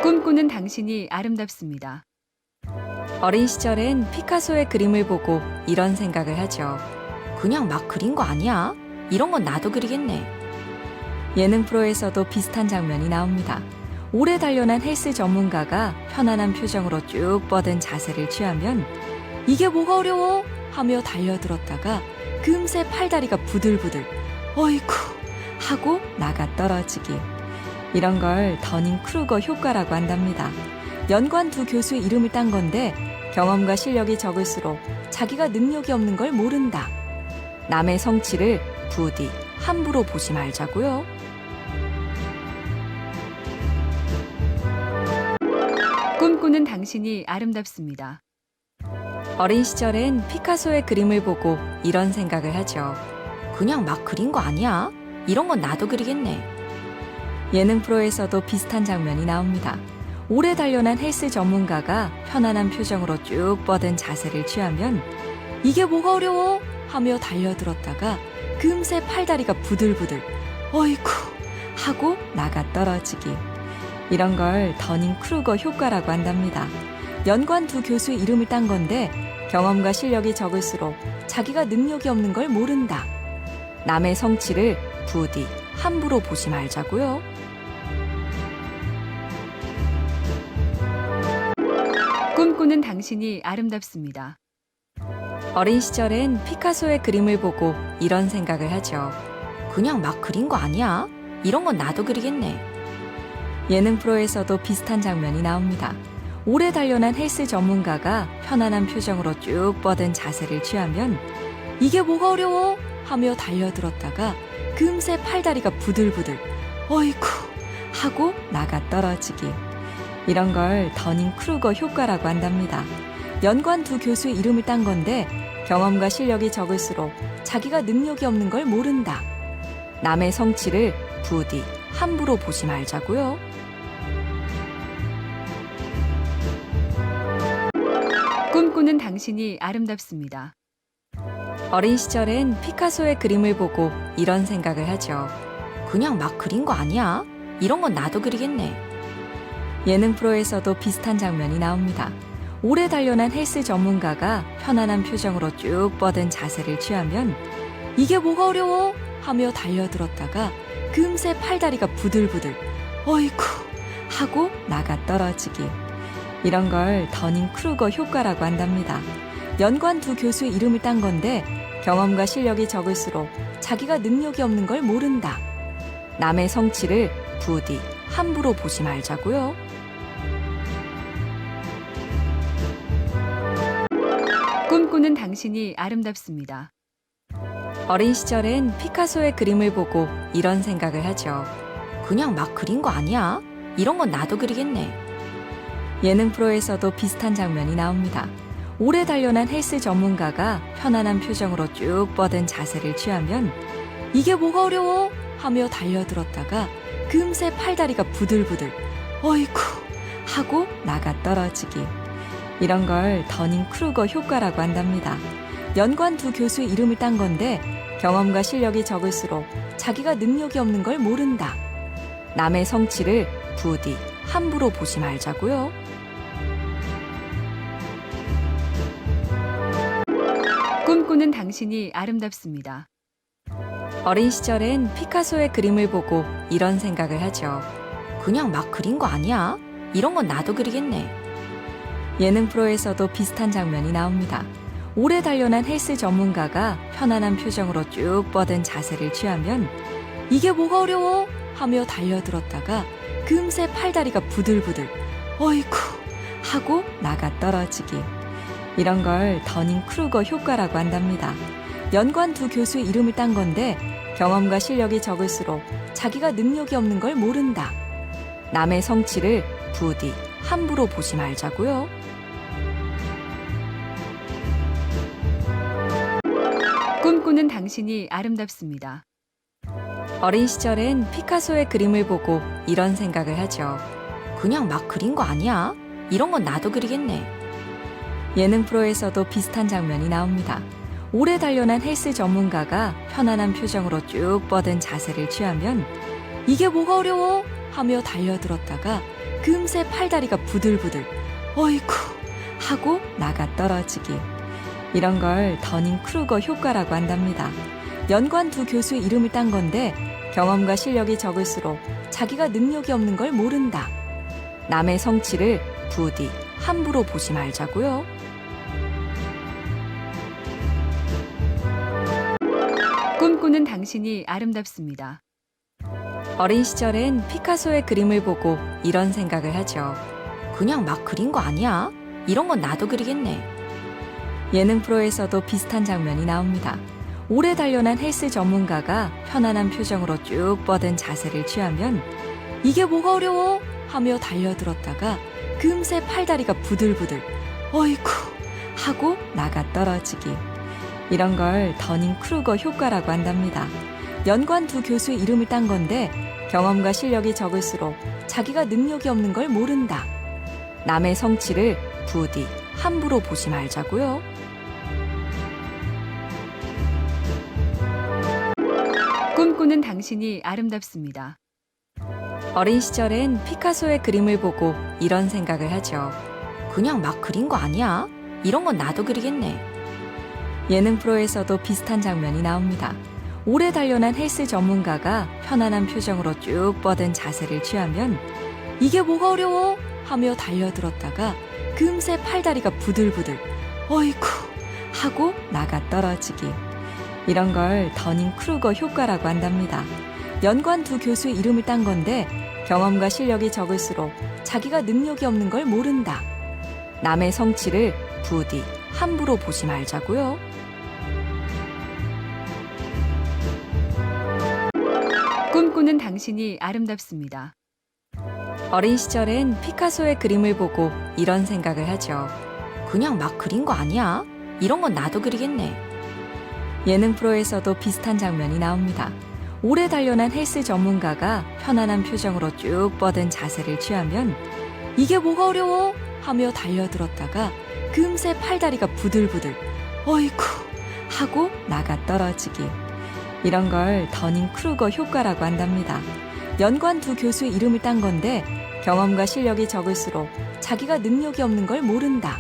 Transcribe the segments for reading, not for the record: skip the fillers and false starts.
꿈꾸는 당신이 아름답습니다. 어린 시절엔 피카소의 그림을 보고 이런 생각을 하죠. 그냥 막 그린 거 아니야? 이런 건 나도 그리겠네. 예능 프로에서도 비슷한 장면이 나옵니다. 오래 단련한 헬스 전문가가 편안한 표정으로 쭉 뻗은 자세를 취하면 이게 뭐가 어려워? 하며 달려들었다가 금세 팔다리가 부들부들 어이쿠 하고 나가 떨어지기. 이런 걸 더닝 크루거 효과라고 한답니다. 연관 두 교수의 이름을 딴 건데 경험과 실력이 적을수록 자기가 능력이 없는 걸 모른다. 남의 성취를 부디 함부로 보지 말자고요. 꿈꾸는 당신이 아름답습니다. 어린 시절엔 피카소의 그림을 보고 이런 생각을 하죠. 그냥 막 그린 거 아니야? 이런 건 나도 그리겠네. 예능 프로에서도 비슷한 장면이 나옵니다. 오래 단련한 헬스 전문가가 편안한 표정으로 쭉 뻗은 자세를 취하면 이게 뭐가 어려워? 하며 달려들었다가 금세 팔다리가 부들부들 어이쿠 하고 나가 떨어지기. 이런 걸 더닝 크루거 효과라고 한답니다. 연관 두 교수의 이름을 딴 건데 경험과 실력이 적을수록 자기가 능력이 없는 걸 모른다. 남의 성취를 부디 함부로 보지 말자고요. 꿈꾸는 당신이 아름답습니다. 어린 시절엔 피카소의 그림을 보고 이런 생각을 하죠. 그냥 막 그린 거 아니야? 이런 건 나도 그리겠네. 예능 프로에서도 비슷한 장면이 나옵니다. 오래 단련한 헬스 전문가가 편안한 표정으로 쭉 뻗은 자세를 취하면 이게 뭐가 어려워? 하며 달려들었다가 금세 팔다리가 부들부들 어이쿠 하고 나가 떨어지기. 이런 걸 더닝 크루거 효과라고 한답니다. 연관 두 교수의 이름을 딴 건데 경험과 실력이 적을수록 자기가 능력이 없는 걸 모른다. 남의 성취를 부디 함부로 보지 말자고요. 꿈꾸는 당신이 아름답습니다. 어린 시절엔 피카소의 그림을 보고 이런 생각을 하죠. 그냥 막 그린 거 아니야? 이런 건 나도 그리겠네. 예능 프로에서도 비슷한 장면이 나옵니다. 오래 단련한 헬스 전문가가 편안한 표정으로 쭉 뻗은 자세를 취하면 이게 뭐가 어려워? 하며 달려들었다가 금세 팔다리가 부들부들 어이쿠 하고 나가 떨어지기. 이런 걸 더닝 크루거 효과라고 한답니다. 연관 두 교수의 이름을 딴 건데 경험과 실력이 적을수록 자기가 능력이 없는 걸 모른다. 남의 성취를 부디 함부로 보지 말자고요. 꿈꾸는 당신이 아름답습니다. 어린 시절엔 피카소의 그림을 보고 이런 생각을 하죠. 그냥 막 그린 거 아니야? 이런 건 나도 그리겠네. 예능 프로에서도 비슷한 장면이 나옵니다. 오래 단련한 헬스 전문가가 편안한 표정으로 쭉 뻗은 자세를 취하면 이게 뭐가 어려워? 하며 달려들었다가 금세 팔다리가 부들부들 어이쿠 하고 나가 떨어지기. 이런 걸 더닝 크루거 효과라고 한답니다. 연관 두 교수의 이름을 딴 건데 경험과 실력이 적을수록 자기가 능력이 없는 걸 모른다. 남의 성취를 부디 함부로 보지 말자고요. 꿈꾸는 당신이 아름답습니다. 어린 시절엔 피카소의 그림을 보고 이런 생각을 하죠. 그냥 막 그린 거 아니야? 이런 건 나도 그리겠네. 예능 프로에서도 비슷한 장면이 나옵니다. 오래 단련한 헬스 전문가가 편안한 표정으로 쭉 뻗은 자세를 취하면 이게 뭐가 어려워? 하며 달려들었다가 금세 팔다리가 부들부들 어이쿠 하고 나가 떨어지기. 이런 걸 더닝 크루거 효과라고 한답니다. 연관 두 교수의 이름을 딴 건데 경험과 실력이 적을수록 자기가 능력이 없는 걸 모른다. 남의 성취를 부디 함부로 보지 말자고요. 꿈꾸는 당신이 아름답습니다. 어린 시절엔 피카소의 그림을 보고 이런 생각을 하죠. 그냥 막 그린 거 아니야? 이런 건 나도 그리겠네. 예능 프로에서도 비슷한 장면이 나옵니다. 오래 단련한 헬스 전문가가 편안한 표정으로 쭉 뻗은 자세를 취하면 이게 뭐가 어려워? 하며 달려들었다가 금세 팔다리가 부들부들 어이쿠 하고 나가 떨어지기. 이런 걸 더닝 크루거 효과라고 한답니다. 연관 두 교수의 이름을 딴 건데 경험과 실력이 적을수록 자기가 능력이 없는 걸 모른다. 남의 성취를 부디 함부로 보지 말자고요. 꿈꾸는 당신이 아름답습니다. 어린 시절엔 피카소의 그림을 보고 이런 생각을 하죠. 그냥 막 그린 거 아니야? 이런 건 나도 그리겠네. 예능 프로에서도 비슷한 장면이 나옵니다. 오래 단련한 헬스 전문가가 편안한 표정으로 쭉 뻗은 자세를 취하면 이게 뭐가 어려워? 하며 달려들었다가 금세 팔다리가 부들부들 어이쿠 하고 나가 떨어지기. 이런 걸 더닝 크루거 효과라고 한답니다. 연관 두 교수의 이름을 딴 건데 경험과 실력이 적을수록 자기가 능력이 없는 걸 모른다. 남의 성취를 부디 함부로 보지 말자고요. 꿈꾸는 당신이 아름답습니다. 어린 시절엔 피카소의 그림을 보고 이런 생각을 하죠. 그냥 막 그린 거 아니야? 이런 건 나도 그리겠네. 예능 프로에서도 비슷한 장면이 나옵니다. 오래 단련한 헬스 전문가가 편안한 표정으로 쭉 뻗은 자세를 취하면 이게 뭐가 어려워? 하며 달려들었다가 금세 팔다리가 부들부들 어이쿠 하고 나가 떨어지기. 이런 걸 더닝 크루거 효과라고 한답니다. 연관 두 교수의 이름을 딴 건데 경험과 실력이 적을수록 자기가 능력이 없는 걸 모른다. 남의 성취를 부디 함부로 보지 말자고요. 꿈꾸는 당신이 아름답습니다. 어린 시절엔 피카소의 그림을 보고 이런 생각을 하죠. 그냥 막 그린 거 아니야? 이런 건 나도 그리겠네. 예능 프로에서도 비슷한 장면이 나옵니다. 오래 단련한 헬스 전문가가 편안한 표정으로 쭉 뻗은 자세를 취하면 이게 뭐가 어려워? 하며 달려들었다가 금세 팔다리가 부들부들 어이쿠 하고 나가 떨어지기. 이런 걸 더닝 크루거 효과라고 한답니다. 연관 두 교수의 이름을 딴 건데 경험과 실력이 적을수록 자기가 능력이 없는 걸 모른다.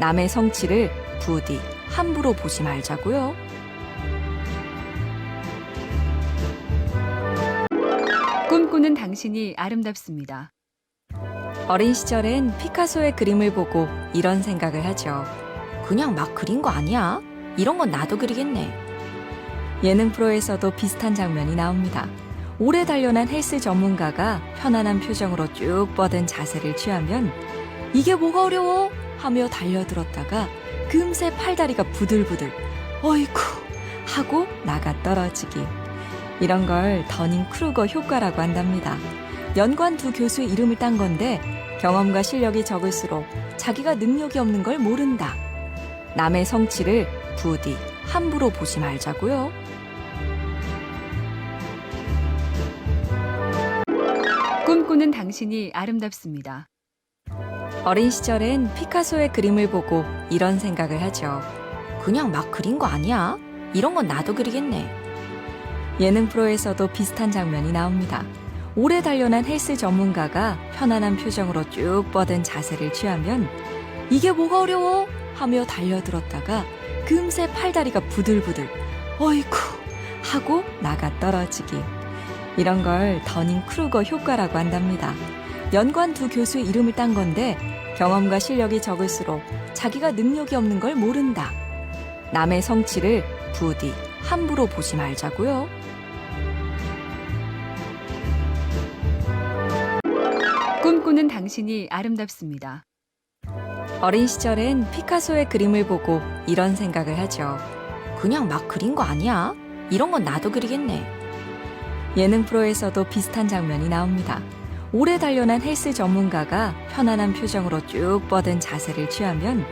남의 성취를 부디 함부로 보지 말자고요. 꿈꾸는 당신이 아름답습니다. 어린 시절엔 피카소의 그림을 보고 이런 생각을 하죠. 그냥 막 그린 거 아니야? 이런 건 나도 그리겠네. 예능 프로에서도 비슷한 장면이 나옵니다. 오래 단련한 헬스 전문가가 편안한 표정으로 쭉 뻗은 자세를 취하면 이게 뭐가 어려워? 하며 달려들었다가 금세 팔다리가 부들부들 어이쿠 하고 나가 떨어지기. 이런 걸 더닝 크루거 효과라고 한답니다. 연관 두 교수의 이름을 딴 건데 경험과 실력이 적을수록 자기가 능력이 없는 걸 모른다. 남의 성취를 부디 함부로 보지 말자고요. 꿈꾸는 당신이 아름답습니다. 어린 시절엔 피카소의 그림을 보고 이런 생각을 하죠. 그냥 막 그린 거 아니야? 이런 건 나도 그리겠네. 예능 프로에서도 비슷한 장면이 나옵니다. 오래 단련한 헬스 전문가가 편안한 표정으로 쭉 뻗은 자세를 취하면 이게 뭐가 어려워? 하며 달려들었다가 금세 팔다리가 부들부들 어이쿠 하고 나가 떨어지기. 이런 걸 더닝 크루거 효과라고 한답니다. 연관 두 교수의 이름을 딴 건데 경험과 실력이 적을수록 자기가 능력이 없는 걸 모른다. 남의 성취를 부디 함부로 보지 말자고요. 꿈꾸는 당신이 아름답습니다. 어린 시절엔 피카소의 그림을 보고 이런 생각을 하죠. 그냥 막 그린 거 아니야? 이런 건 나도 그리겠네. 예능 프로에서도 비슷한 장면이 나옵니다. 오래 단련한 헬스 전문가가 편안한 표정으로 쭉 뻗은 자세를 취하면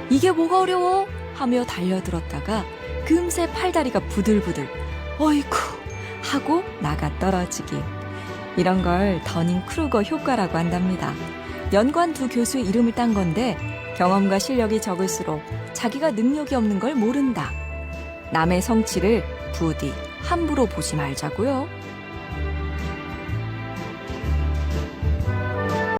이게 뭐가 어려워? 하며 달려들었다가 금세 팔다리가 부들부들 어이쿠 하고 나가 떨어지기. 이런 걸 더닝 크루거 효과라고 한답니다. 연관 두 교수의 이름을 딴 건데 경험과 실력이 적을수록 자기가 능력이 없는 걸 모른다. 남의 성취를 부디 함부로 보지 말자고요.